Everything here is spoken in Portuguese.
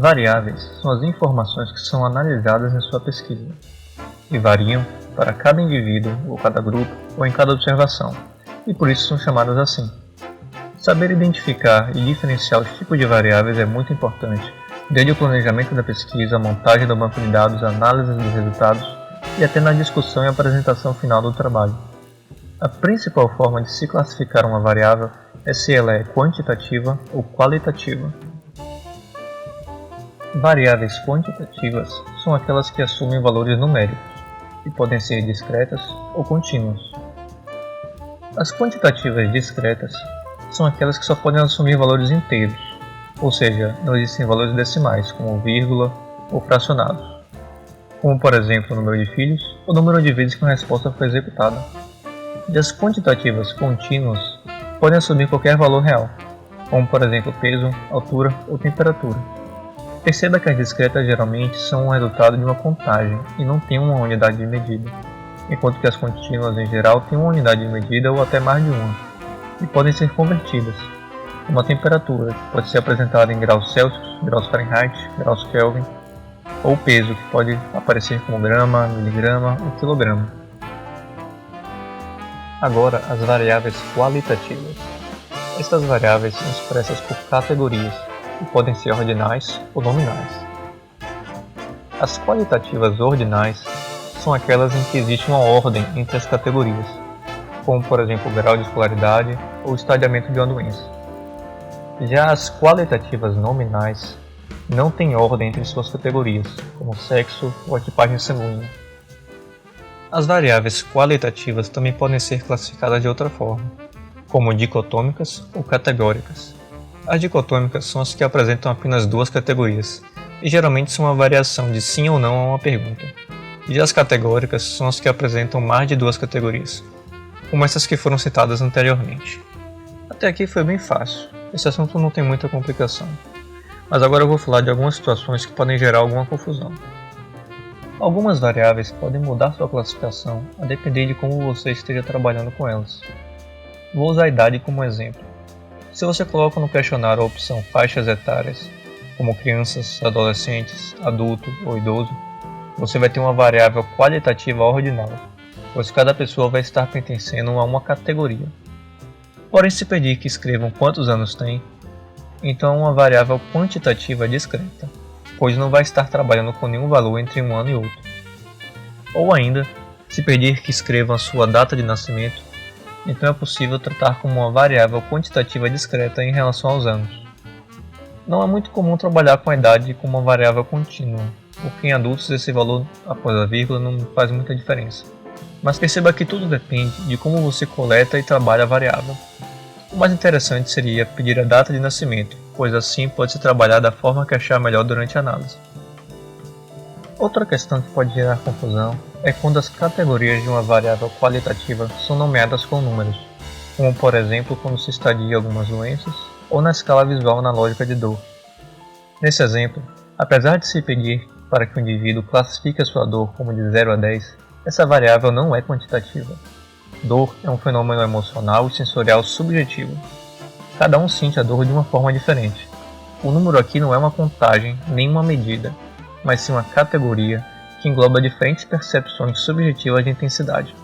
Variáveis são as informações que são analisadas em sua pesquisa e variam para cada indivíduo ou cada grupo ou em cada observação, e por isso são chamadas assim. Saber identificar e diferenciar os tipos de variáveis é muito importante, desde o planejamento da pesquisa, a montagem do banco de dados, a análise dos resultados e até na discussão e apresentação final do trabalho. A principal forma de se classificar uma variável é se ela é quantitativa ou qualitativa. Variáveis quantitativas são aquelas que assumem valores numéricos, e podem ser discretas ou contínuas. As quantitativas discretas são aquelas que só podem assumir valores inteiros, ou seja, não existem valores decimais, como vírgula ou fracionados, como por exemplo o número de filhos ou o número de vezes que uma resposta foi executada. E as quantitativas contínuas podem assumir qualquer valor real, como por exemplo peso, altura ou temperatura. Perceba que as discretas geralmente são o resultado de uma contagem e não têm uma unidade de medida, enquanto que as contínuas em geral têm uma unidade de medida ou até mais de uma, e podem ser convertidas. Uma temperatura que pode ser apresentada em graus Celsius, graus Fahrenheit, graus Kelvin, ou peso que pode aparecer como grama, miligrama ou quilograma. Agora, as variáveis qualitativas. Estas variáveis são expressas por categorias, e podem ser ordinais ou nominais. As qualitativas ordinais são aquelas em que existe uma ordem entre as categorias, como por exemplo o grau de escolaridade ou o estadiamento de uma doença. Já as qualitativas nominais não têm ordem entre suas categorias, como sexo ou a tipagem sanguínea. As variáveis qualitativas também podem ser classificadas de outra forma, como dicotômicas ou categóricas. As dicotômicas são as que apresentam apenas duas categorias, e geralmente são uma variação de sim ou não a uma pergunta. Já as categóricas são as que apresentam mais de duas categorias, como essas que foram citadas anteriormente. Até aqui foi bem fácil, esse assunto não tem muita complicação. Mas agora eu vou falar de algumas situações que podem gerar alguma confusão. Algumas variáveis podem mudar sua classificação a depender de como você esteja trabalhando com elas. Vou usar a idade como exemplo. Se você coloca no questionário a opção faixas etárias, como crianças, adolescentes, adulto ou idoso, você vai ter uma variável qualitativa ordinal, pois cada pessoa vai estar pertencendo a uma categoria. Porém, se pedir que escrevam quantos anos tem, então é uma variável quantitativa discreta, pois não vai estar trabalhando com nenhum valor entre um ano e outro. Ou ainda, se pedir que escrevam a sua data de nascimento, então é possível tratar como uma variável quantitativa discreta em relação aos anos. Não é muito comum trabalhar com a idade como uma variável contínua, porque em adultos esse valor após a vírgula não faz muita diferença. Mas perceba que tudo depende de como você coleta e trabalha a variável. O mais interessante seria pedir a data de nascimento, pois assim pode-se trabalhar da forma que achar melhor durante a análise. Outra questão que pode gerar confusão é quando as categorias de uma variável qualitativa são nomeadas com números, como por exemplo quando se estadia algumas doenças ou na escala visual na lógica de dor. Nesse exemplo, apesar de se pedir para que o indivíduo classifique a sua dor como de 0 a 10, essa variável não é quantitativa. Dor é um fenômeno emocional e sensorial subjetivo. Cada um sente a dor de uma forma diferente. O número aqui não é uma contagem nem uma medida, mas sim uma categoria que engloba diferentes percepções subjetivas de intensidade.